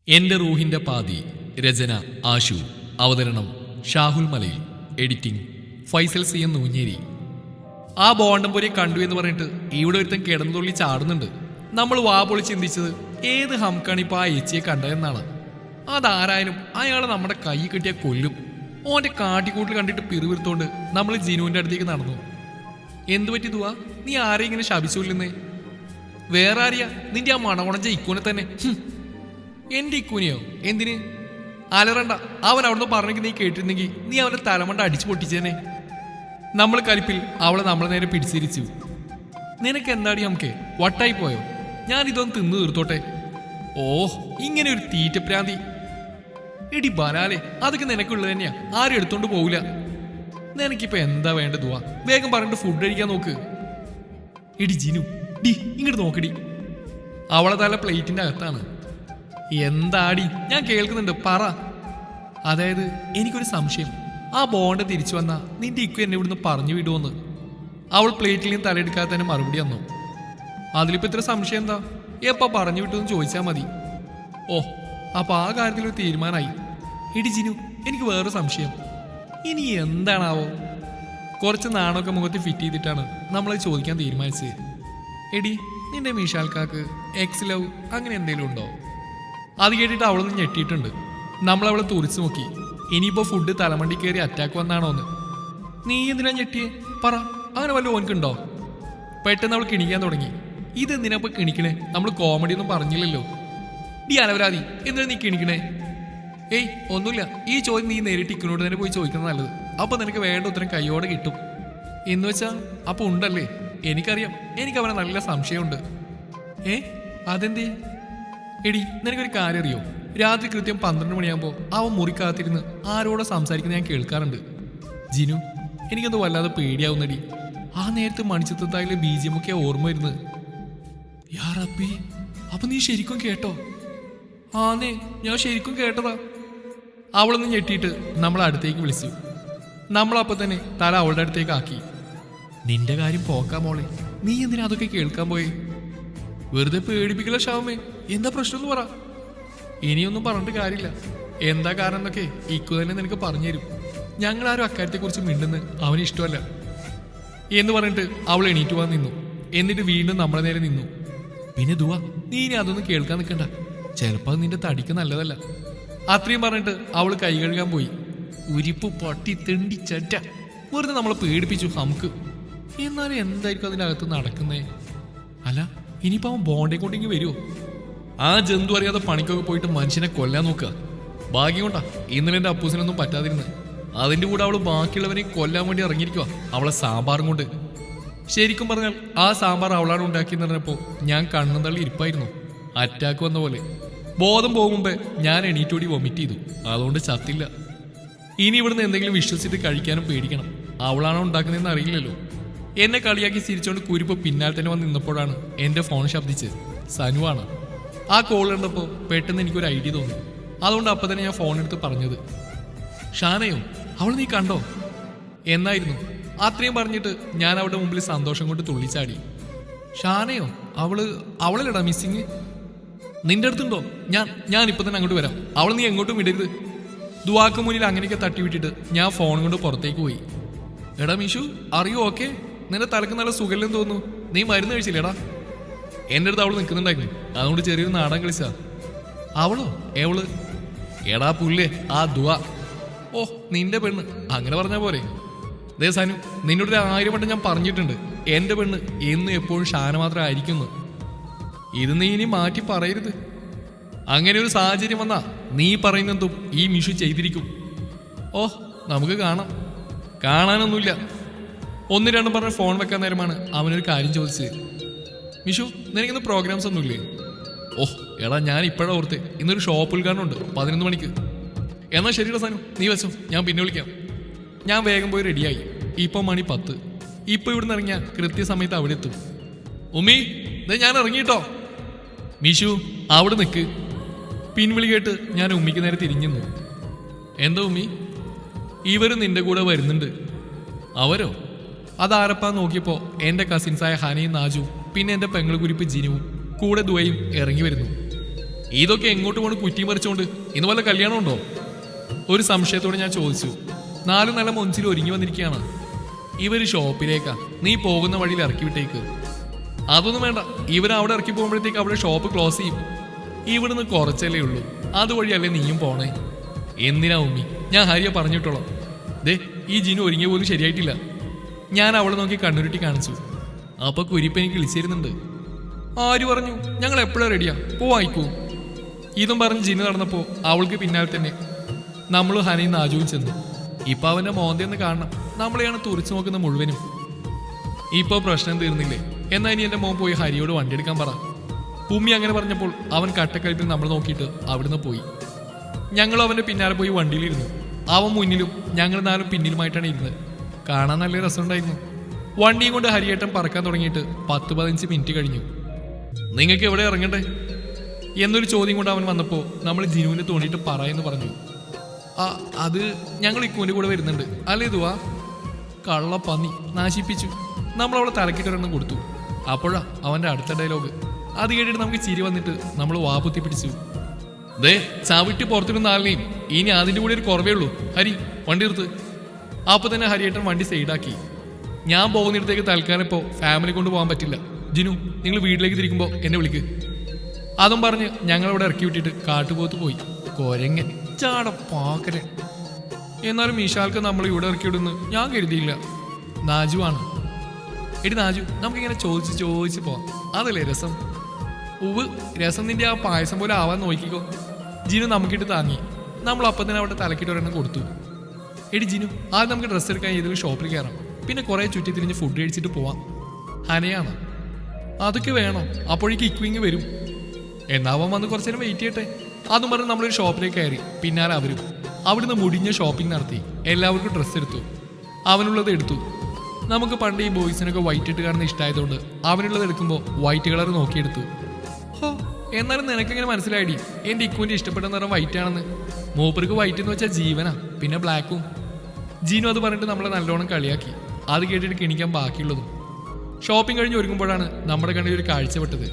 എന്റെ റൂഹിന്റെ പാതി. രചന ആശു. അവതരണം ഷാഹുൽ മലയിൽ. Editing Faisal C N Nooncheri. ആ ബോണ്ടംപൊരിയെ കണ്ടു എന്ന് പറഞ്ഞിട്ട് ഇവിടെ ഒരുത്തൻ കിടന്നുള്ളി ചാടുന്നുണ്ട്. നമ്മൾ വാ പൊളി ചിന്തിച്ചത് ഏത് ഹംകാണിപ്പോ ആ ഏച്ചിയെ കണ്ടതെന്നാണ്. അതാരായാലും അയാളെ നമ്മുടെ കൈ കിട്ടിയ കൊല്ലും. ഓന്റെ കാട്ടിക്കൂട്ടിൽ കണ്ടിട്ട് പിറുവിരുത്തോണ്ട് നമ്മൾ ജിനുവിന്റെ അടുത്തേക്ക് നടന്നു. എന്തു പറ്റി ദുവാ, നീ ആരെയും ഇങ്ങനെ ശപിച്ചില്ലെന്നേ? വേറെ ആരെയാ? നിന്റെ ആ മണകുണഞ്ച ഇക്കൂനെ തന്നെ. എന്റെ ഇക്കൂനെയോ? എന്തിന്? അലറണ്ട, അവൻ അവിടുന്ന് പറഞ്ഞെങ്കിൽ നീ കേട്ടിരുന്നെങ്കിൽ നീ അവന്റെ തലമണ്ട അടിച്ചു പൊട്ടിച്ചേനെ. നമ്മൾ കലിപ്പിൽ അവളെ നമ്മളെ നേരെ പിടിച്ചിരിച്ചു. നിനക്ക് എന്താടി നമുക്ക് വട്ടായി പോയോ? ഞാൻ ഇതൊന്ന് തിന്നു തീർത്തോട്ടെ. ഓഹ്, ഇങ്ങനെ ഒരു തീറ്റപ്രാന്തി. എടി ബലാലെ, അതൊക്കെ നിനക്കുള്ളത് തന്നെയാ, ആരും എടുത്തോണ്ട് പോവില്ല. നിനക്കിപ്പോ എന്താ വേണ്ടതുവാ? വേഗം പറഞ്ഞിട്ട് ഫുഡ് കഴിക്കാൻ നോക്ക്. എടി ജിനു, ഡി ഇങ്ങോട്ട് നോക്കടി. അവളെ തല പ്ലേറ്റിന്റെ അകത്താണ്. എന്താടി? ഞാൻ കേൾക്കുന്നുണ്ട്, പറ. അതായത് എനിക്കൊരു സംശയം, ആ ബോണ്ട് തിരിച്ചു വന്നാ നിന്റെ ഇക്കു എന്നെ ഇവിടുന്ന് പറഞ്ഞു വിടുമെന്ന്. അവൾ പ്ലേറ്റിൽ നിന്ന് തലയെടുക്കാതെ തന്നെ മറുപടി വന്നു. അതിലിപ്പോ ഇത്ര സംശയം എന്താ? എപ്പോ പറഞ്ഞു വിട്ടു ചോദിച്ചാൽ മതി. ഓ, അപ്പൊ ആ കാര്യത്തിലൊരു തീരുമാനമായി. എടി ജിനു, എനിക്ക് വേറെ സംശയം. ഇനി എന്താണാവോ? കുറച്ച് നാണൊക്കെ മുഖത്ത് ഫിറ്റ് ചെയ്തിട്ടാണ് നമ്മളത് ചോദിക്കാൻ തീരുമാനിച്ചത്. എടി, നിന്റെ മീഷാൽക്കാക്ക് എക്സ് ലവ് അങ്ങനെ എന്തെങ്കിലും ഉണ്ടോ? അത് കേട്ടിട്ട് അവളൊന്ന് ഞെട്ടിയിട്ടുണ്ട്. നമ്മളവളെ തുറിച്ചു നോക്കി. ഇനിയിപ്പോ ഫുഡ് തലമണ്ടി കയറി അറ്റാക്ക് വന്നാണോന്ന്. നീ എന്തിനാ ഞെട്ടിയേ? പറ, അങ്ങനെ വല്ല ഓൻക്കുണ്ടോ? പെട്ടെന്ന് അവൾ കിണിക്കാൻ തുടങ്ങി. ഇതെന്തിനാ കിണിക്കണേ? നമ്മൾ കോമഡി ഒന്നും പറഞ്ഞില്ലല്ലോ. ഡി അനവരാതി, എന്തിനാ നീ കിണിക്കണേ? ഏയ് ഒന്നുമില്ല. ഈ ചോദ്യം നീ നേരിട്ട് ഇക്കിനോട് തന്നെ പോയി ചോദിക്കുന്നത് നല്ലത്. അപ്പൊ നിനക്ക് വേണ്ട ഉത്തരം കൈയോടെ കിട്ടും. എന്ന് വെച്ചാ അപ്പൊ ഉണ്ടല്ലേ? എനിക്കറിയാം, എനിക്ക് അവനെ നല്ല സംശയമുണ്ട്. അതെന്തേ? എടി, നിനക്കൊരു കാര്യം അറിയോ? രാത്രി കൃത്യം 12 മണിയാകുമ്പോൾ അവൻ മുറിക്കാത്തിരുന്ന് ആരോടെ സംസാരിക്കുന്നത് ഞാൻ കേൾക്കാറുണ്ട്. ജിനു, എനിക്കൊന്ന് വല്ലാതെ പേടിയാവുന്നടി. ആ നേരത്ത് മണിച്ചിത്രത്തായിലെ BGM ഒക്കെ ഓർമ്മ വരുന്നത്. യാറപ്പി, അപ്പൊ നീ ശരിക്കും കേട്ടോ? ആന്നേ, ഞാൻ ശരിക്കും കേട്ടതാ. അവളൊന്ന് ഞെട്ടിയിട്ട് നമ്മളെ അടുത്തേക്ക് വിളിച്ചു. നമ്മളപ്പോൾ തന്നെ തല അവളുടെ അടുത്തേക്ക് ആക്കി. നിന്റെ കാര്യം പോക്കാ മോളെ, നീ എന്തിനാ അതൊക്കെ കേൾക്കാൻ പോയി? വെറുതെ പേടിപ്പിക്കല ഷാമേ. എന്താ പ്രശ്നം എന്ന് പറ. ഇനിയൊന്നും പറഞ്ഞിട്ട് കാര്യമില്ല. എന്താ കാരണം എന്നൊക്കെ ഇക്കു തന്നെ നിനക്ക് പറഞ്ഞു തരും. ഞങ്ങളാരും അക്കാര്യത്തെക്കുറിച്ച് മിണ്ടുന്ന് അവന് ഇഷ്ടമല്ല എന്ന് പറഞ്ഞിട്ട് അവൾ എണീറ്റ് പോകാൻ നിന്നു. എന്നിട്ട് വീണ്ടും നമ്മളെ നേരെ നിന്നു. പിന്നെ ദുവാ, നീ ഇനി അതൊന്നും കേൾക്കാൻ നിൽക്കണ്ട. ചിലപ്പോൾ അത് നിന്റെ തടിക്ക് നല്ലതല്ല. അത്രയും പറഞ്ഞിട്ട് അവൾ കൈ കഴുകാൻ പോയി. ഉരിപ്പ് പട്ടി തെണ്ടി ചറ്റ, വെറുതെ നമ്മളെ പേടിപ്പിച്ചു നമുക്ക്. എന്നാലും എന്തായിരിക്കും അതിനകത്ത് നടക്കുന്നേ? അല്ല, ഇനിയിപ്പോൾ അവൻ ബോണ്ടേ കൊണ്ടെങ്കിൽ വരുമോ? ആ ജന്തു അറിയാതെ പണിക്കൊക്കെ പോയിട്ട് മനുഷ്യനെ കൊല്ലാൻ നോക്കുക. ഭാഗ്യം കൊണ്ടാ ഇന്നലെ എൻ്റെ അപ്പൂസിനൊന്നും പറ്റാതിരുന്നത്. അതിൻ്റെ കൂടെ അവൾ ബാക്കിയുള്ളവനെ കൊല്ലാൻ വേണ്ടി ഇറങ്ങിയിരിക്കുക, അവളെ സാമ്പാറും കൊണ്ട്. ശരിക്കും പറഞ്ഞാൽ ആ സാമ്പാർ അവളാണ് ഉണ്ടാക്കിയെന്ന് പറഞ്ഞപ്പോൾ ഞാൻ കണ്ണും തള്ളി ഇരിപ്പായിരുന്നു. അറ്റാക്ക് വന്ന പോലെ. ബോധം പോകുമ്പേ ഞാൻ എണീറ്റോടി വൊമിറ്റ് ചെയ്തു. അതുകൊണ്ട് ചത്തില്ല. ഇനി ഇവിടുന്ന് എന്തെങ്കിലും വിശ്വസിച്ചിട്ട് കഴിക്കാനും പേടിക്കണം. അവളാണോ ഉണ്ടാക്കുന്നതെന്ന് അറിയില്ലല്ലോ. എന്നെ കളിയാക്കി ചിരിച്ചോണ്ട് കുരിപ്പ് പിന്നാലെ തന്നെ വന്ന് നിന്നപ്പോഴാണ് എൻ്റെ ഫോൺ ശബ്ദിച്ചത്. സനുവാണ്. ആ കോൾ കണ്ടപ്പോൾ പെട്ടെന്ന് എനിക്കൊരു ഐഡിയ തോന്നി. അതുകൊണ്ട് അപ്പം തന്നെ ഞാൻ ഫോൺ എടുത്ത് പറഞ്ഞത്. ഷാനയോ, അവൾ നീ കണ്ടോ എന്നായിരുന്നു. അത്രയും പറഞ്ഞിട്ട് ഞാൻ അവളുടെ മുമ്പിൽ സന്തോഷം കൊണ്ട് തുള്ളിച്ചാടി. ഷാനയോ? അവളല്ലടാ മിസ്സിങ്. നിന്റെ അടുത്തുണ്ടോ? ഞാനിപ്പോൾ തന്നെ അങ്ങോട്ട് വരാം. അവൾ നീ എങ്ങോട്ടും വിടരുത്. ദുവാക്ക് മുന്നിൽ അങ്ങനെയൊക്കെ തട്ടിവിട്ടിട്ട് ഞാൻ ഫോൺ കൊണ്ട് പുറത്തേക്ക് പോയി. എടാ മിഷു, അറിയോ? ഓക്കെ, നിന്റെ തലക്ക് നല്ല സുഖമില്ലെന്ന് തോന്നുന്നു. നീ മരുന്ന് കഴിച്ചില്ലേടാ? എൻ്റെ അടുത്ത് അവൾ നിൽക്കുന്നുണ്ടായിരുന്നു. അതുകൊണ്ട് ചെറിയൊരു നാടൻ കളിച്ചാ. അവളോ? എവള്? എടാ പുല്ലേ, ആ ദുവാ. ഓ, നിന്റെ പെണ്ണ്. അങ്ങനെ പറഞ്ഞാൽ പോരെ? ദേ സനു, നിന്നോട് 1000 വട്ടം ഞാൻ പറഞ്ഞിട്ടുണ്ട്, എൻ്റെ പെണ്ണ് എന്നും എപ്പോഴും ഷാന മാത്രം ആയിരിക്കുന്നു. ഇത് നീ ഇനി മാറ്റി പറയരുത്. അങ്ങനെ ഒരു സാഹചര്യം വന്നാ നീ പറയുന്നതും ഈ മിഷു ചെയ്തിരിക്കും. ഓ, നമുക്ക് കാണാം. കാണാനൊന്നുമില്ല. 1-2 പറഞ്ഞ ഫോൺ വെക്കാൻ നേരമാണ് അവനൊരു കാര്യം ചോദിച്ചത്. മിഷു, നിനക്കിന്ന് പ്രോഗ്രാംസ് ഒന്നുമില്ലേ? ഓഹ് എടാ, ഞാൻ ഇപ്പോഴാണ് ഓർത്ത്. ഇന്നൊരു ഷോപ്പ് ഉദ്ഘാടനം ഉണ്ട് 11 മണിക്ക്. എന്നാൽ ശരിയുടെ സാധനം നീ വെച്ചോ, ഞാൻ പിന്നെ വിളിക്കാം. ഞാൻ വേഗം പോയി റെഡിയായി. ഇപ്പം മണി 10. ഇപ്പം ഇവിടുന്ന് ഇറങ്ങിയാൽ കൃത്യസമയത്ത് അവിടെ എത്തും. ഉമ്മി, ഇതേ ഞാൻ ഇറങ്ങിയിട്ടോ. മിഷു, അവിടെ നിൽക്ക്. പിൻവിളി കേട്ട് ഞാൻ ഉമ്മിക്ക് നേരെ തിരിഞ്ഞു. എന്താ ഉമ്മി? ഇവരും നിന്റെ കൂടെ വരുന്നുണ്ട്. അവരോ? അതാരപ്പാ നോക്കിയപ്പോൾ എൻ്റെ കസിൻസായ ഹനയും നാജുവും പിന്നെ എൻ്റെ പെങ്ങളുകുരിപ്പ് ജിനുവും കൂടെ ദുവയും ഇറങ്ങി വരുന്നു. ഇതൊക്കെ എങ്ങോട്ട് കൊണ്ട് കുറ്റി മറിച്ചോണ്ട് ഇന്ന് വല്ല കല്യാണം ഉണ്ടോ? ഒരു സംശയത്തോടെ ഞാൻ ചോദിച്ചു. 4 നല്ല മൊഞ്ചിൽ ഒരുങ്ങി വന്നിരിക്കുകയാണ്. ഇവര് ഷോപ്പിലേക്കാ, നീ പോകുന്ന വഴിയിൽ ഇറക്കി വിട്ടേക്ക്. അതൊന്നും വേണ്ട, ഇവരവിടെ ഇറക്കി പോകുമ്പോഴത്തേക്ക് അവിടെ ഷോപ്പ് ക്ലോസ് ചെയ്യും. ഇവിടുന്ന് കുറച്ചല്ലേ ഉള്ളൂ, അതുവഴിയല്ലേ നീയും പോണേ. എന്തിനാ ഉമ്മി, ഞാൻ ഹരിയെ പറഞ്ഞിട്ടോളാം. ദേ ഈ ജിനു ഒരുങ്ങിയ പോലും ശരിയായിട്ടില്ല. ഞാൻ അവളെ നോക്കി കണ്ണുരുട്ടി കാണിച്ചു. അപ്പൊ കുരിപ്പ് എനിക്ക് വിളിച്ചിരുന്നുണ്ട്. ആര് പറഞ്ഞു? ഞങ്ങൾ എപ്പോഴും റെഡിയാ, പോവായിക്കൂ. ഇതും പറഞ്ഞ് ജിനു നടന്നപ്പോ അവൾക്ക് പിന്നാലെ തന്നെ നമ്മളും ഹനയും നാജുവും ചെന്നു. ഇപ്പൊ അവന്റെ മോന്തെന്ന് കാണണം, നമ്മളെയാണ് തുറിച്ചു നോക്കുന്ന മുഴുവനും. ഇപ്പൊ പ്രശ്നം തീർന്നില്ലേ? എന്നാ ഇനി എന്റെ മോൻ പോയി ഹരിയോട് വണ്ടി എടുക്കാൻ പറ. ഉമ്മി അങ്ങനെ പറഞ്ഞപ്പോൾ അവൻ കട്ടക്കലിപ്പിൽ നമ്മൾ നോക്കിയിട്ട് അവിടുന്ന് പോയി. ഞങ്ങൾ അവന്റെ പിന്നാലെ പോയി വണ്ടിയിലിരുന്നു. അവൻ മുന്നിലും ഞങ്ങൾ 4 പിന്നിലുമായിട്ടാണ് ഇരുന്നത്. കാണാൻ നല്ല രസമുണ്ടായിരുന്നു. വണ്ടിയും കൊണ്ട് ഹരിയേട്ടൻ പറക്കാൻ തുടങ്ങിയിട്ട് 10-15 മിനിറ്റ് കഴിഞ്ഞു. നിങ്ങൾക്ക് എവിടെ ഇറങ്ങണ്ടേ എന്നൊരു ചോദ്യം കൊണ്ട് അവൻ വന്നപ്പോൾ നമ്മൾ ജിനുവിന് തോന്നിയിട്ട് പറയുന്നു പറഞ്ഞു. അത് ഞങ്ങൾ ഇക്കുവിൻ്റെ കൂടെ വരുന്നുണ്ട് അല്ലേ ഇതുവാ? കള്ളപ്പന്നി നാശിപ്പിച്ചു. നമ്മളവളെ തലക്കിട്ടൊരെണ്ണം കൊടുത്തു. അപ്പോഴാ അവൻ്റെ അടുത്ത ഡയലോഗ്. അത് കേട്ടിട്ട് നമുക്ക് ചിരി വന്നിട്ട് നമ്മൾ വാപുത്തി പിടിച്ചു. ദേ ചവിട്ടി പുറത്തിരുന്ന ആളിനെയും ഇനി അതിൻ്റെ കൂടെ ഒരു കുറവേ ഉള്ളൂ. ഹരി വണ്ടി എടുത്ത്. അപ്പോൾ തന്നെ ഹരിയേട്ടൻ വണ്ടി സൈഡാക്കി. ഞാൻ പോകുന്നിടത്തേക്ക് തൽക്കാലം ഇപ്പോൾ ഫാമിലി കൊണ്ട് പോകാൻ പറ്റില്ല. ജിനു നിങ്ങൾ വീട്ടിലേക്ക് തിരിക്കുമ്പോൾ എന്നെ വിളിക്ക്. അതും പറഞ്ഞ് ഞങ്ങളവിടെ ഇറക്കി വിട്ടിട്ട് കാട്ടുപോത്ത് പോയി. കൊരങ്ങൻ ചാടപ്പാക്കരൻ. എന്നാലും വിശാൽക്ക് നമ്മൾ ഇവിടെ ഇറക്കി വിടുന്നു ഞാൻ കരുതിയില്ല. നാജു ആണ്. എടി നാജു, നമുക്കിങ്ങനെ ചോദിച്ച് പോവാം, അതല്ലേ രസം? ഉവ് രസം നിന്റെ ആ പായസം പോലെ ആവാൻ നോക്കിക്കോ. ജിനു നമുക്കിട്ട് താങ്ങി. നമ്മൾ അപ്പം തന്നെ അവിടെ തലക്കിട്ട് ഒരെണ്ണം കൊടുത്തു. എടി ജിനു, ആദ്യം നമുക്ക് ഡ്രസ്സ് എടുക്കാൻ ഏതെങ്കിലും ഷോപ്പിൽ കയറാം, പിന്നെ കുറേ ചുറ്റി തിരിഞ്ഞ് ഫുഡ് കഴിച്ചിട്ട് പോവാം. ഹനയാണ്. അതൊക്കെ വേണോ? അപ്പോഴേക്ക് ഇക്വിങ് വരും. എന്നാവാൻ വന്ന് കുറച്ചു നേരം വെയിറ്റ് ചെയ്യട്ടെ. അതും പറഞ്ഞ് നമ്മളൊരു ഷോപ്പിലേക്ക് കയറി. പിന്നാലെ അവരും. അവിടുന്ന് മുടിഞ്ഞ ഷോപ്പിംഗ് നടത്തി. എല്ലാവർക്കും ഡ്രസ്സ് എടുത്തു. അവനുള്ളത് എടുത്തു. നമുക്ക് പണ്ട് ഈ ബോയ്സിനൊക്കെ വൈറ്റ് ഇട്ട് കാണുന്ന ഇഷ്ടമായതുകൊണ്ട് അവനുള്ളത് എടുക്കുമ്പോൾ വൈറ്റ് കളർ നോക്കിയെടുത്തു. ഹോ, എന്നാലും നിനക്കെങ്ങനെ മനസ്സിലായിടി എൻ്റെ ഇക്കുവിൻ്റെ ഇഷ്ടപ്പെട്ട നിറം വൈറ്റ് ആണെന്ന്? മൂപ്പർക്ക് വൈറ്റ് എന്ന് വെച്ചാൽ ജീവനാ, പിന്നെ ബ്ലാക്കും. ജീനു അത് പറഞ്ഞിട്ട് നമ്മളെ നല്ലോണം കളിയാക്കി. അത് കേട്ടിട്ട് കിണിക്കാൻ ബാക്കിയുള്ളതും. ഷോപ്പിംഗ് കഴിഞ്ഞ് ഒരുങ്ങുമ്പോഴാണ് നമ്മുടെ കണ്ണിൽ ഒരു കാഴ്ചപ്പെട്ടത്.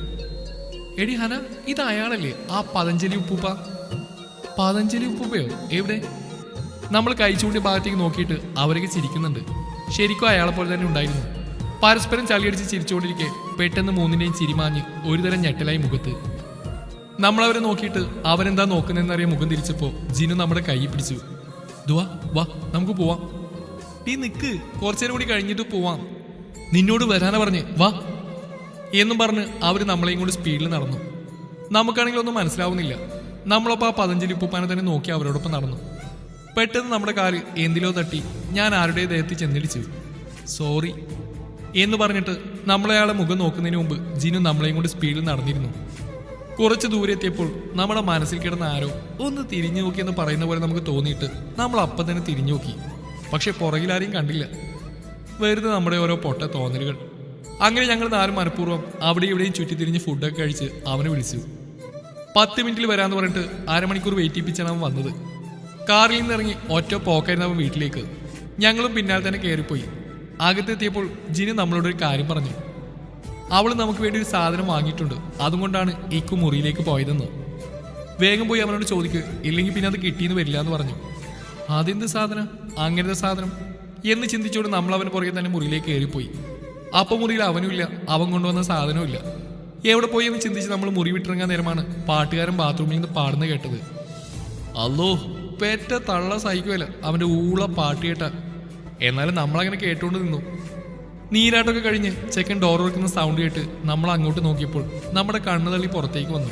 എടി ഹന, ഇത് അയാളല്ലേ ആ പതഞ്ജലി ഉപ്പൂപ്പ? പതഞ്ജലി ഉപ്പൂപ്പയോ? എവിടെ? നമ്മൾ കഴിച്ചുകൂട്ടിയ ഭാഗത്തേക്ക് നോക്കിയിട്ട് അവരൊക്കെ ചിരിക്കുന്നുണ്ട്. ശരിക്കും അയാളെ പോലെ തന്നെ ഉണ്ടായിരുന്നു. പരസ്പരം ചളിയടിച്ച് ചിരിച്ചുകൊണ്ടിരിക്കെ പെട്ടെന്ന് മൂന്നിൻ്റെയും ചിരിമാഞ്ഞ് ഒരുതരം ഞെട്ടലായി മുഖത്ത്. നമ്മളവരെ നോക്കിയിട്ട് അവരെന്താ നോക്കുന്നതെന്നറിയാൻ മുഖം തിരിച്ചപ്പോൾ ജിനു നമ്മുടെ കൈ പിടിച്ചു. ദുവാ വാ നമുക്ക് പോവാം. ഈ നിക്ക്, കുറച്ചേരം കൂടി കഴിഞ്ഞിട്ട് പോവാം. നിന്നോട് വരാനാ പറഞ്ഞേ, വാ എന്നും പറഞ്ഞ് അവർ നമ്മളെയും കൊണ്ട് സ്പീഡിൽ നടന്നു. നമുക്കാണെങ്കിൽ ഒന്നും മനസ്സിലാവുന്നില്ല. നമ്മളപ്പോൾ ആ പതഞ്ജലി ഉപ്പൂപ്പാനെ തന്നെ നോക്കി അവരോടൊപ്പം നടന്നു. പെട്ടെന്ന് നമ്മുടെ കാല് എന്തിലോ തട്ടി ഞാൻ ആരുടെ ദേഹത്തിൽ ചെന്നിടിച്ചു. സോറി എന്ന് പറഞ്ഞിട്ട് നമ്മളയാളെ മുഖം നോക്കുന്നതിന് മുമ്പ് ജിനു നമ്മളെയും കൊണ്ട് സ്പീഡിൽ നടന്നിരുന്നു. കുറച്ച് ദൂരെ എത്തിയപ്പോൾ നമ്മുടെ മനസ്സിൽ കിടന്ന ആരോ ഒന്ന് തിരിഞ്ഞു നോക്കിയെന്ന് പറയുന്ന പോലെ നമുക്ക് തോന്നിയിട്ട് നമ്മൾ അപ്പം തന്നെ തിരിഞ്ഞു നോക്കി. പക്ഷെ പുറകിലാരെയും കണ്ടില്ല. വെറുതെ നമ്മുടെ ഓരോ പൊട്ട തോന്നലുകൾ. അങ്ങനെ ഞങ്ങൾ 4 മനഃപൂർവ്വം അവിടെ ഇവിടെയും ചുറ്റിത്തിരിഞ്ഞ് ഫുഡൊക്കെ കഴിച്ച് അവനെ വിളിച്ചു. 10 മിനിറ്റിൽ വരാമെന്ന് പറഞ്ഞിട്ട് അരമണിക്കൂർ വെയിറ്റ് ചെയ്യിപ്പിച്ചാണ് അവൻ വന്നത്. കാറിൽ നിന്നിറങ്ങി ഒറ്റ പോക്കായിരുന്നു അവൻ വീട്ടിലേക്ക്. ഞങ്ങളും പിന്നാലെ തന്നെ കയറിപ്പോയി. അകത്തെത്തിയപ്പോൾ ജിനു നമ്മളോടൊരു കാര്യം പറഞ്ഞു. അവൾ നമുക്ക് വേണ്ടി ഒരു സാധനം വാങ്ങിയിട്ടുണ്ട്, അതുകൊണ്ടാണ് ഇക്കു മുറിയിലേക്ക് പോയതെന്ന്. വേഗം പോയി അവനോട് ചോദിക്കുക, ഇല്ലെങ്കിൽ പിന്നെ അത് കിട്ടിയെന്ന് വരില്ല എന്ന് പറഞ്ഞു. അതെന്ത് സാധനം? അങ്ങനത്തെ സാധനം എന്ന് ചിന്തിച്ചുകൊണ്ട് നമ്മൾ അവന് പുറകെ തന്നെ മുറിയിലേക്ക് കയറിപ്പോയി. അപ്പം മുറിയിൽ അവനുമില്ല, അവൻ കൊണ്ടുവന്ന സാധനവും ഇല്ല. എവിടെ പോയി എന്ന് ചിന്തിച്ച് നമ്മൾ മുറി വിട്ടിറങ്ങാൻ നേരമാണ് പാട്ടുകാരൻ ബാത്റൂമിൽ നിന്ന് പാടുന്ന കേട്ടത്. അല്ലോ, പെറ്റ തള്ള സഹിക്കുമല്ല അവൻ്റെ ഊള പാട്ട് കേട്ട. എന്നാലും നമ്മളങ്ങനെ കേട്ടുകൊണ്ട് നിന്നു. നീരാട്ടമൊക്കെ കഴിഞ്ഞ് ചെക്കൻ ഡോർ തുറക്കുന്ന സൗണ്ട് കേട്ട് നമ്മൾ അങ്ങോട്ട് നോക്കിയപ്പോൾ നമ്മുടെ കണ്ണ് തള്ളി പുറത്തേക്ക് വന്നു.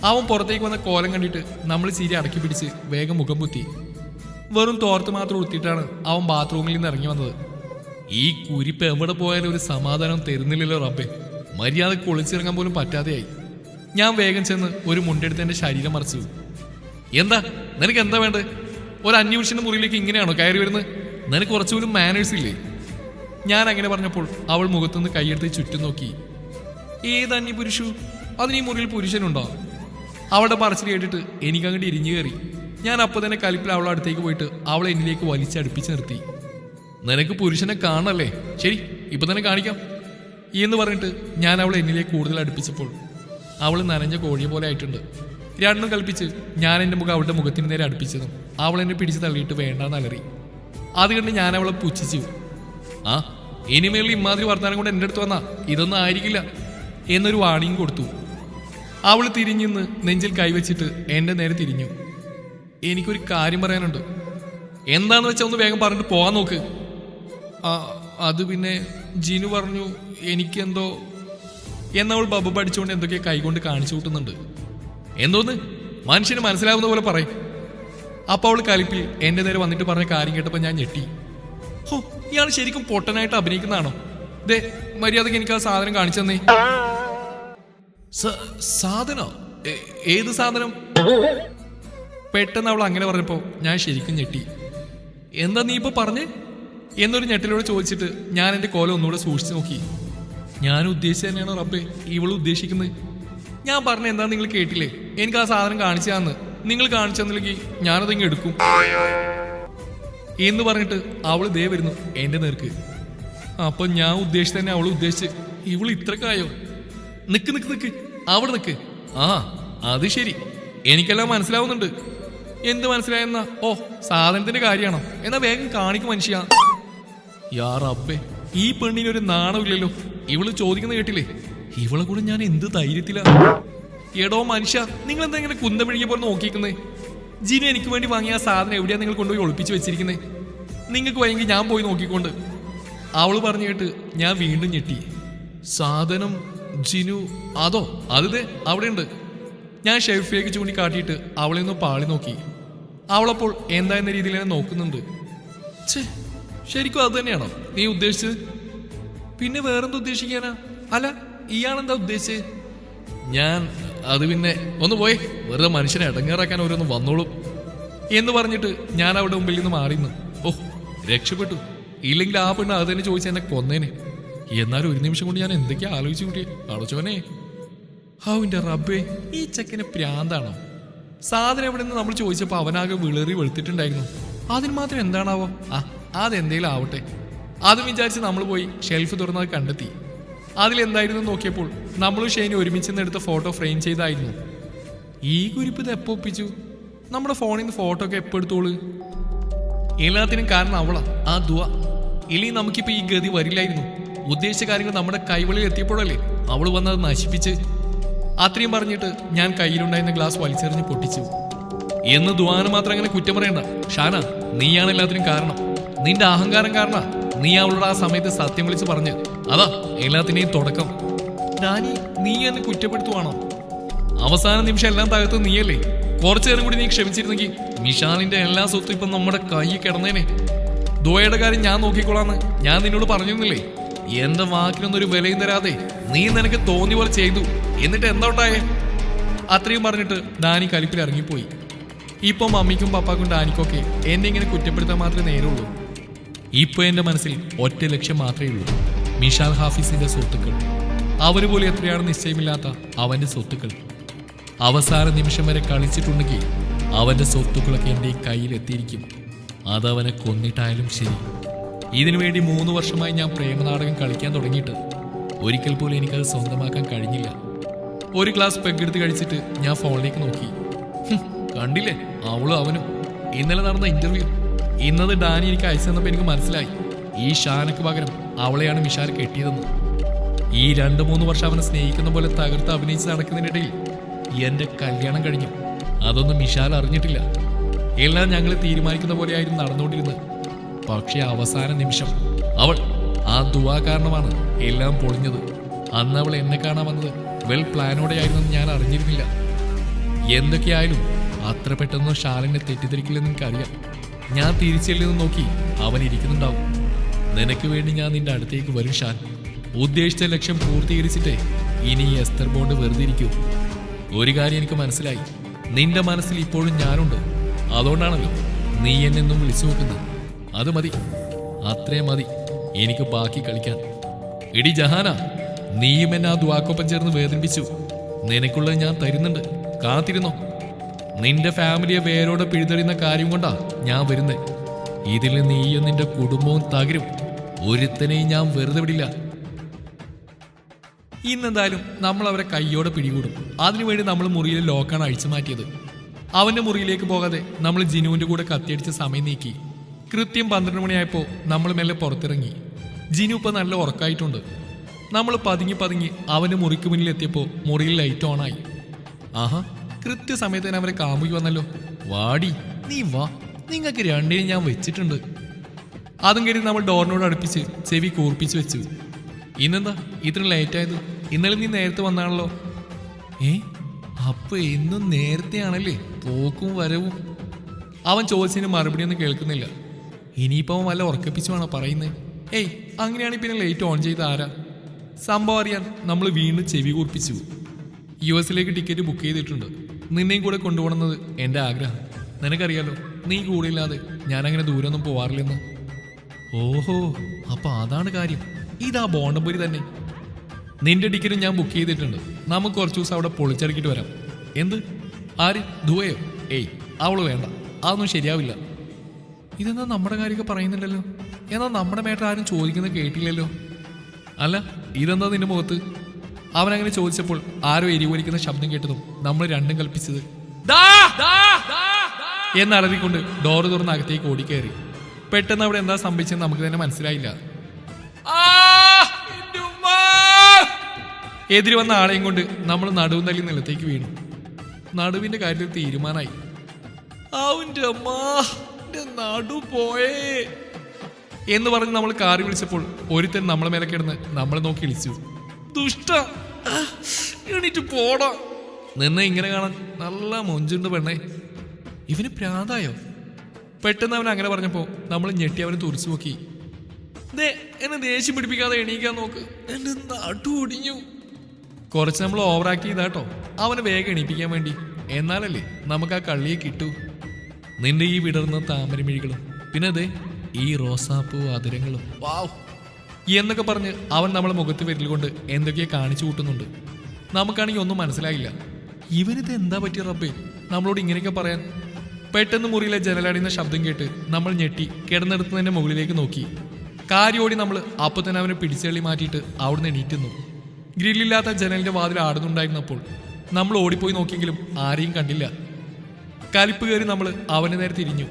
അവൻ പുറത്തേക്ക് വന്ന കോലം കണ്ടിട്ട് നമ്മൾ ചിരി അടക്കി പിടിച്ച് വേഗം മുഖം കുത്തി. വെറും തോർത്ത് മാത്രം ഉടുത്തിട്ടാണ് അവൻ ബാത്റൂമിൽ നിന്ന് ഇറങ്ങി വന്നത്. ഈ കുരിപ്പ് എവിടെ പോയാലും ഒരു സമാധാനം തരുന്നില്ലല്ലോ റബ്ബേ. മര്യാദ കുളിച്ചിറങ്ങാൻ പോലും പറ്റാതെയായി. ഞാൻ വേഗം ചെന്ന് ഒരു മുണ്ടെടുത്ത് എൻ്റെ ശരീരം മറച്ചു. എന്താ നിനക്ക് എന്താ വേണ്ടത്? ഒരു അന്വേഷണ മുറിയിലേക്ക് ഇങ്ങനെയാണോ കയറി വരുന്നത്? നിനക്ക് കുറച്ചുപോലും മാനേഴ്സ് ഇല്ലേ? ഞാൻ അങ്ങനെ പറഞ്ഞപ്പോൾ അവൾ മുഖത്തുനിന്ന് കൈയെടുത്ത് ചുറ്റും നോക്കി. ഏത് അന്യപുരുഷു? അതിന് ഈ മുറിയിൽ പുരുഷനുണ്ടോ? അവളുടെ പറച്ചിൽ കേട്ടിട്ട് എനിക്കങ്ങോട്ട് ഇരിഞ്ഞു കയറി. ഞാൻ അപ്പോൾ തന്നെ കലിപ്പിൽ അവളെ അടുത്തേക്ക് പോയിട്ട് അവളെ എന്നിലേക്ക് വലിച്ചടുപ്പിച്ച് നിർത്തി. നിനക്ക് പുരുഷനെ കാണല്ലേ? ശരി, ഇപ്പൊ തന്നെ കാണിക്കാം എന്ന് പറഞ്ഞിട്ട് ഞാൻ അവളെ എന്നിലേക്ക് കൂടുതൽ അടുപ്പിച്ചപ്പോൾ അവൾ നനഞ്ഞ കോഴിയെ പോലെ ആയിട്ടുണ്ട്. രണ്ടും കൽപ്പിച്ച് ഞാൻ എൻ്റെ മുഖം അവളുടെ മുഖത്തിന് നേരെ അടുപ്പിച്ചതും അവൾ എന്നെ പിടിച്ച് തള്ളിയിട്ട് വേണ്ടാന്ന് അലറി. അത് കണ്ട് ഞാൻ അവളെ പുച്ഛിച്ചു. ആ ഇനിമേളിൽ ഇമാതിരി വർത്താനം കൊണ്ട് എൻ്റെ അടുത്ത് വന്നാ ഇതൊന്നും ആയിരിക്കില്ല എന്നൊരു വാണിംഗ് കൊടുത്തു. അവൾ തിരിഞ്ഞിന്ന് നെഞ്ചിൽ കൈവച്ചിട്ട് എൻ്റെ നേരെ തിരിഞ്ഞു. എനിക്കൊരു കാര്യം പറയാനുണ്ട്. എന്താന്ന് വെച്ചാൽ ഒന്ന് വേഗം പറഞ്ഞിട്ട് പോകാൻ നോക്ക്. അത് പിന്നെ ജിനു പറഞ്ഞു എനിക്കെന്തോ എന്നവൾ ബബ പഠിച്ചുകൊണ്ട് എന്തൊക്കെ കൈകൊണ്ട് കാണിച്ചു കൂട്ടുന്നുണ്ട്. എന്തോന്ന് മനുഷ്യന് മനസ്സിലാവുന്ന പോലെ പറയും. അപ്പോൾ അവൾ കലിപ്പിൽ എൻ്റെ നേരെ വന്നിട്ട് പറഞ്ഞ കാര്യം കേട്ടപ്പോൾ ഞാൻ ഞെട്ടി. ഹോ, ഇയാൾ ശരിക്കും പൊട്ടനായിട്ട് അഭിനയിക്കുന്നതാണോ? ദേ മര്യാദക്ക് എനിക്ക് ആ സാധനം കാണിച്ചു തന്നേ. സാധനോ? ഏത് സാധനം? പെട്ടെന്ന് അവൾ അങ്ങനെ പറഞ്ഞപ്പോൾ ഞാൻ ശരിക്കും ഞെട്ടി. എന്താ നീ ഇപ്പൊ പറഞ്ഞേ എന്നൊരു ഞെട്ടിലോട് ചോദിച്ചിട്ട് ഞാൻ എൻ്റെ കോലം ഒന്നുകൂടെ സൂക്ഷിച്ചു നോക്കി. ഞാൻ ഉദ്ദേശിച്ച തന്നെയാണോ റബ്ബേ ഇവൾ ഉദ്ദേശിക്കുന്നത്? ഞാൻ പറഞ്ഞ എന്താ നിങ്ങൾ കേട്ടില്ലേ? എനിക്ക് ആ സാധനം കാണിച്ചു തന്ന്. നിങ്ങൾ കാണിച്ചു തന്നില്ലെങ്കിൽ ഞാനതിങ്ങ് എടുക്കും എന്ന് പറഞ്ഞിട്ട് അവൾ ദേ വരുന്നു എൻ്റെ നേർക്ക്. അപ്പൊ ഞാൻ ഉദ്ദേശിച്ച തന്നെ അവൾ ഉദ്ദേശിച്ച്. ഇവൾ ഇത്രക്കായോ? നിക്ക് നിക്ക് നിക്ക്, അവിടെ നിക്ക്. ആ അത് ശരി, എനിക്കെല്ലാം മനസ്സിലാവുന്നുണ്ട്. എന്ത് മനസ്സിലായെന്നാ? ഓ, സാധനത്തിന്റെ കാര്യമാണോ? എന്നാ വേഗം കാണിക്കും മനുഷ്യ. യാ റബ്ബേ, ഈ പെണ്ണിനൊരു നാണമില്ലല്ലോ. ഇവള് ചോദിക്കുന്ന കേട്ടില്ലേ? ഇവളെ കൂടെ ഞാൻ എന്ത് ധൈര്യത്തിലാ? എടോ മനുഷ്യ, നിങ്ങൾ എന്താ ഇങ്ങനെ കുന്തമിഴിയെ പോലെ നോക്കിക്കുന്നേ? ജിനു എനിക്ക് വേണ്ടി വാങ്ങിയ ആ സാധനം എവിടെയാ നിങ്ങൾ കൊണ്ടുപോയി ഒളിപ്പിച്ച് വെച്ചിരിക്കുന്നേ? നിങ്ങൾക്ക് വയ്യെങ്കിൽ ഞാൻ പോയി നോക്കിക്കൊണ്ട്. അവള് പറഞ്ഞു കേട്ട് ഞാൻ വീണ്ടും ഞെട്ടി. സാധനം ജിനു അതോ? അത് അവിടെയുണ്ട്. ഞാൻ ഷെൽഫിലേക്ക് ചൂണ്ടിക്കാട്ടിയിട്ട് അവളെ ഒന്ന് പാളി നോക്കി. അവളപ്പോൾ എന്താ എന്ന രീതിയിൽ എന്നെ നോക്കുന്നുണ്ട്. ശരിക്കും അത് തന്നെയാണോ നീ ഉദ്ദേശിച്ചത്? പിന്നെ വേറെന്താ ഉദ്ദേശിക്കാനാ? അല്ല, ഇയാളെന്താ ഉദ്ദേശിച്ചത്? ഞാൻ അത് പിന്നെ ഒന്ന് പോയി വെറുതെ മനുഷ്യനെ ഇടങ്ങേറാക്കാൻ ഓരോന്ന് വന്നോളും എന്ന് പറഞ്ഞിട്ട് ഞാൻ അവിടെ മുമ്പിൽ നിന്ന് മാറിന്നു. ഓ, രക്ഷപ്പെട്ടു. ഇല്ലെങ്കിൽ ആ പെണ്ണ് അത് തന്നെ ചോദിച്ചാൽ എന്നെ കൊന്നേനെ. എന്നാലും ഒരു നിമിഷം കൊണ്ട് ഞാൻ എന്തൊക്കെയാ ആലോചിച്ചു കൂട്ടിയെ അടച്ചോനെ. ഹൗന്റെ റബ്ബേ, ഈ ചെക്കന് പ്രാന്താണോ? സാധനം എവിടെ നിന്ന് നമ്മൾ ചോദിച്ചപ്പോൾ അവനാകെ വിളറി വെളുത്തിട്ടുണ്ടായിരുന്നു. അതിന് മാത്രം എന്താണാവോ? അതെന്തേലും ആവട്ടെ. അതും വിചാരിച്ച് നമ്മൾ പോയി ഷെൽഫ് തുറന്നത് കണ്ടെത്തി. അതിലെന്തായിരുന്നു നോക്കിയപ്പോൾ നമ്മളും ഷെയ്നി ഒരുമിച്ച് എടുത്ത ഫോട്ടോ ഫ്രെയിം ചെയ്തായിരുന്നു. ഈ കുരിപ്പ് ഇത് എപ്പോൾ ഒപ്പിച്ചു? നമ്മുടെ ഫോണിൽ നിന്ന് ഫോട്ടോ ഒക്കെ എപ്പോൾ എടുത്തോളൂ? എല്ലാത്തിനും കാരണം അവളാ, ആ ദുവ. ഇല്ലെങ്കിൽ നമുക്കിപ്പോൾ ഈ ഗതി വരില്ലായിരുന്നു. ഉദ്ദേശിച്ച കാര്യങ്ങൾ നമ്മുടെ കൈവളിൽ എത്തിയപ്പോഴല്ലേ അവള് വന്നത് നശിപ്പിച്ച്. അത്രയും പറഞ്ഞിട്ട് ഞാൻ കയ്യിലുണ്ടായിരുന്ന ഗ്ലാസ് വലിച്ചെറിഞ്ഞ് പൊട്ടിച്ചു. എന്ന് ദുവാന് മാത്രം അങ്ങനെ കുറ്റം പറയണ്ട ഷാന, നീയാണ് എല്ലാത്തിനും കാരണം. നിന്റെ അഹങ്കാരം കാരണം നീ അവളോട് ആ സമയത്ത് സത്യം വിളിച്ച് പറഞ്ഞ്. അതാ എല്ലാത്തിനെയും തുടക്കം. ഡാനി, നീ എന്നെ കുറ്റപ്പെടുത്തുവാണോ? അവസാന നിമിഷം എല്ലാം തകർത്ത് നീയല്ലേ. കുറച്ചു നേരം കൂടി നീ ക്ഷമിച്ചിരുന്നെങ്കിൽ മിഷാലിന്റെ എല്ലാ സ്വത്തും ഇപ്പം നമ്മുടെ കൈ കിടന്നേനെ. ദോയയുടെ കാര്യം ഞാൻ നോക്കിക്കോളാന്ന് ഞാൻ നിന്നോട് പറഞ്ഞിരുന്നില്ലേ? എന്റെ വാക്കിനൊന്നൊരു വിലയും തരാതെ നീ നിനക്ക് തോന്നി പോലെ ചെയ്തു. എന്നിട്ട് എന്തോട്ടായേ? അത്രയും പറഞ്ഞിട്ട് ഡാനി കലിപ്പിൽ ഇറങ്ങിപ്പോയി. ഇപ്പം മമ്മിക്കും പപ്പാക്കും ഡാനിക്കൊക്കെ എന്നെ ഇങ്ങനെ കുറ്റപ്പെടുത്താൻ മാത്രമേ നേരുള്ളൂ. ഇപ്പൊ എന്റെ മനസ്സിൽ ഒറ്റ ലക്ഷ്യം മാത്രമേ ഉള്ളൂ: മിഷാൽ ഹാഫിസിന്റെ സ്വത്തുക്കൾ. അവര് പോലും എത്രയാണ് നിശ്ചയമില്ലാത്ത അവന്റെ സ്വത്തുക്കൾ. അവസാന നിമിഷം വരെ കളിച്ചിട്ടുണ്ടെങ്കിൽ അവന്റെ സ്വത്തുക്കളൊക്കെ എൻ്റെ കയ്യിൽ എത്തിയിരിക്കും. അതവനെ കൊന്നിട്ടായാലും ശരി. ഇതിനുവേണ്ടി 3 വർഷമായി ഞാൻ പ്രേമനാടകം കളിക്കാൻ തുടങ്ങിയിട്ട് ഒരിക്കൽ പോലും എനിക്കത് സ്വന്തമാക്കാൻ കഴിഞ്ഞില്ല. ഒരു ഗ്ലാസ് പെഗ്ഗെടുത്ത് കഴിച്ചിട്ട് ഞാൻ ഫോണിലേക്ക് നോക്കി. കണ്ടില്ലേ, അവളും അവനും. ഇന്നലെ നടന്ന ഇന്റർവ്യൂ ഇന്നത് ഡാനി എനിക്ക് അയച്ചു തന്നപ്പോൾ എനിക്ക് മനസ്സിലായി, ഈ ഷാനക്ക് പകരം അവളെയാണ് മിഷാൽ കെട്ടിയതെന്ന്. ഈ 2-3 വർഷം അവനെ സ്നേഹിക്കുന്ന പോലെ തകർത്ത് അഭിനയിച്ച് നടക്കുന്നതിനിടയിൽ എന്റെ കല്യാണം കഴിഞ്ഞു. അതൊന്നും മിഷാൽ അറിഞ്ഞിട്ടില്ല. എല്ലാം ഞങ്ങൾ തീരുമാനിക്കുന്ന പോലെയായിരുന്നു നടന്നുകൊണ്ടിരുന്നത്. പക്ഷെ അവസാന നിമിഷം അവൾ, ആ ദുവാ കാരണമാണ് എല്ലാം പൊളിഞ്ഞത്. അന്ന് അവൾ എന്നെ കാണാൻ വന്നത് വെൽ പ്ലാനോടെയായിരുന്നെന്ന് ഞാൻ അറിഞ്ഞിരുന്നില്ല. എന്തൊക്കെയായാലും അത്ര പെട്ടെന്ന് ഷാലിനെ തെറ്റിദ്ധരിക്കില്ലെന്ന് എനിക്കറിയാം. ഞാൻ തിരിച്ചെല്ലെന്ന് നോക്കി അവൻ ഇരിക്കുന്നുണ്ടാവും. നിനക്ക് വേണ്ടി ഞാൻ നിന്റെ അടുത്തേക്ക് വരും ഷാൻ. ഉദ്ദേശിച്ച ലക്ഷ്യം പൂർത്തീകരിച്ചിട്ടേ ഇനി ഈ എസ്തർ ബോണ്ട് വെറുതെ ഇരിക്കൂ. ഒരു കാര്യം എനിക്ക് മനസ്സിലായി, നിന്റെ മനസ്സിൽ ഇപ്പോഴും ഞാനുണ്ട്. അതുകൊണ്ടാണല്ലോ നീ എന്നെന്നും വിളിച്ചു നോക്കുന്നത്. അത് മതി, അത്രേ മതി എനിക്ക് ബാക്കി കളിക്കാൻ. എടി ജഹാന, നീയും എന്നെ ആ ദ്വാക്കൊപ്പം ചേർന്ന് വേദനിപ്പിച്ചു. നിനക്കുള്ളത് ഞാൻ തരുന്നുണ്ട്, കാത്തിരുന്നോ. നിന്റെ ഫാമിലിയെ വേരോടെ പിഴുതെറിയുന്ന കാര്യം കൊണ്ടാ ഞാൻ വരുന്നേ. ഇതിൽ നീയും നിന്റെ കുടുംബവും തകരും. ഒരുത്തനെയും ഞാൻ വെറുതെ വിടില്ല. ഇന്നെന്തായാലും നമ്മൾ അവരെ കയ്യോടെ പിടികൂടും. അതിനുവേണ്ടി നമ്മൾ മുറിയിലെ ലോക്കാണ് അഴിച്ചു മാറ്റിയത്. അവന്റെ മുറിയിലേക്ക് പോകാതെ നമ്മൾ ജിനുവിന്റെ കൂടെ കത്തിയടിച്ച സമയം നീക്കി. കൃത്യം 12 മണിയായപ്പോൾ നമ്മൾ മെല്ലെ പുറത്തിറങ്ങി. ജിനു ഇപ്പൊ നല്ല ഉറക്കായിട്ടുണ്ട്. നമ്മൾ പതുങ്ങി അവന്റെ മുറിക്ക് മുന്നിൽ എത്തിയപ്പോൾ മുറിയിൽ ലൈറ്റ് ഓണായി. ആഹാ, കൃത്യസമയത്തിന് അവരെ കാമുകി വന്നല്ലോ. വാടി, നീ വാ, നിങ്ങൾക്ക് രണ്ടിനും ഞാൻ വെച്ചിട്ടുണ്ട്. അതും കരുതി നമ്മൾ ഡോറിനോട് അടുപ്പിച്ച് ചെവി കൂർപ്പിച്ച് വെച്ചു. ഇന്നെന്താ ഇത്ര ലേറ്റായത്? ഇന്നലെ നീ നേരത്തെ വന്നാണല്ലോ. അപ്പൊ എന്നും നേരത്തെയാണല്ലേ പോക്കും വരവും? അവൻ ചോദിച്ചതിന് മറുപടി ഒന്നും കേൾക്കുന്നില്ല. ഇനിയിപ്പോ അവൻ വല്ല ഉറക്കപ്പിച്ചു വേണോ പറയുന്നത്? അങ്ങനെയാണെങ്കിൽ പിന്നെ ലൈറ്റ് ഓൺ ചെയ്ത് ആരാ? സംഭവം അറിയാൻ നമ്മൾ വീണ്ടും ചെവി കൂർപ്പിച്ചു. US ടിക്കറ്റ് ബുക്ക് ചെയ്തിട്ടുണ്ട്. നിന്നെയും കൂടെ കൊണ്ടുപോകണമെന്നത് എൻ്റെ ആഗ്രഹം. നിനക്കറിയാലോ, നീ കൂടെയില്ലാതെ ഞാനങ്ങനെ ദൂരമൊന്നും പോവാറില്ലെന്ന്. ഓഹോ, അപ്പൊ അതാണ് കാര്യം. ഇതാ ബോണ്ടംപുരി തന്നെ. നിന്റെ ടിക്കറ്റും ഞാൻ ബുക്ക് ചെയ്തിട്ടുണ്ട്. നമുക്ക് കുറച്ച് ദിവസം അവിടെ പൊളിച്ചിറക്കിയിട്ട് വരാം. എന്ത്? ആര്? ദുവയോ? അവള് വേണ്ട, അതൊന്നും ശരിയാവില്ല. ഇതെന്താ നമ്മുടെ കാര്യമൊക്കെ പറയുന്നില്ലല്ലോ? എന്നാൽ നമ്മുടെ മേട്ടർ ആരും ചോദിക്കുന്നത് കേട്ടില്ലല്ലോ. അല്ല, ഇതെന്താ നിന്റെ മുഖത്ത്? അവനങ്ങനെ ചോദിച്ചപ്പോൾ ആരോ എരിവൊലിക്കുന്ന ശബ്ദം കേട്ടതും നമ്മൾ രണ്ടും കൽപ്പിച്ചത് എന്നലറിക്കൊണ്ട് ഡോറ് തുറന്ന് അകത്തേക്ക് ഓടിക്കയറി. പെട്ടെന്ന് അവിടെ എന്താ സംഭവിച്ചെന്ന് നമുക്ക് തന്നെ മനസ്സിലായില്ല. എതിര് വന്ന ആളെയും കൊണ്ട് നമ്മൾ നടുവും തല്ലി നിലത്തേക്ക് വീണു. നടുവിന്റെ കാര്യത്തിൽ തീരുമാനമായി. അവന്റെ നടു പോയേ എന്ന് പറഞ്ഞ് നമ്മൾ കാറി വിളിച്ചപ്പോൾ ഒരുത്തൻ നമ്മളെ മേലെ കിടന്ന് നമ്മളെ നോക്കി വിളിച്ചു. ദുഷ്ട, എണീറ്റ് പോടാ. നിന്ന് ഇങ്ങനെ കാണാൻ നല്ല മൊഞ്ചുണ്ട് പെണ്ണേ. ഇവന് പ്രാന്തായോ? പെട്ടെന്ന് അവൻ അങ്ങനെ പറഞ്ഞപ്പോ നമ്മൾ ഞെട്ടി അവനെ തുറച്ചു നോക്കി. എന്നെ ദേഷ്യം പിടിപ്പിക്കാതെ എണീക്കാൻ നോക്ക്, എന്റെ നടു ഒടിഞ്ഞു. കുറച്ച് നമ്മൾ ഓവറാക്കി ചെയ്താട്ടോ അവനെ വേഗം എണീപ്പിക്കാൻ വേണ്ടി. എന്നാലല്ലേ നമുക്ക് ആ കള്ളിയെ കിട്ടൂ. നിന്റെ ഈ വിടർന്ന താമരമിഴികളും പിന്നെ ഈ റോസാപ്പൂ അതിരങ്ങളും വാവ് എന്നൊക്കെ പറഞ്ഞ് അവൻ നമ്മളെ മുഖത്ത് വിരലുകൊണ്ട് എന്തൊക്കെയോ കാണിച്ചു കൂട്ടുന്നുണ്ട്. നമുക്കാണെങ്കിൽ ഒന്നും മനസ്സിലായില്ല. ഇവനിത് എന്താ പറ്റിയ റബ്ബേ നമ്മളോട് ഇങ്ങനെയൊക്കെ പറയാൻ? പെട്ടെന്ന് മുറിയിലെ ജനലടിയുന്ന ശബ്ദം കേട്ട് നമ്മൾ ഞെട്ടി കിടന്നെടുത്തതിന്റെ മുകളിലേക്ക് നോക്കി. കാര്യോടി നമ്മൾ അപ്പോൾ തന്നെ അവനെ പിടിച്ചെള്ളി മാറ്റിയിട്ട് അവിടുന്ന് എണീറ്റുന്നു. ഗ്രില്ലില്ലാത്ത ജനലിന്റെ വാതിൽ ആടുന്നുണ്ടായിരുന്നപ്പോൾ നമ്മൾ ഓടിപ്പോയി നോക്കിയെങ്കിലും ആരെയും കണ്ടില്ല. കലിപ്പ് കയറി നമ്മൾ അവന്റെ നേരെ തിരിഞ്ഞു.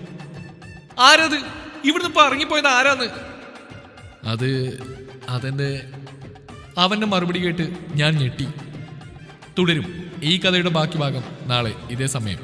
ആരത്? ഇവിടുന്ന് ഇപ്പൊ ഇറങ്ങിപ്പോയത് ആരാന്ന്? അതെന്റെ അവന്റെ മറുപടി കേട്ട് ഞാൻ ഞെട്ടി. തുടരും ഈ കഥയുടെ ബാക്കി ഭാഗം നാളെ ഇതേ സമയം.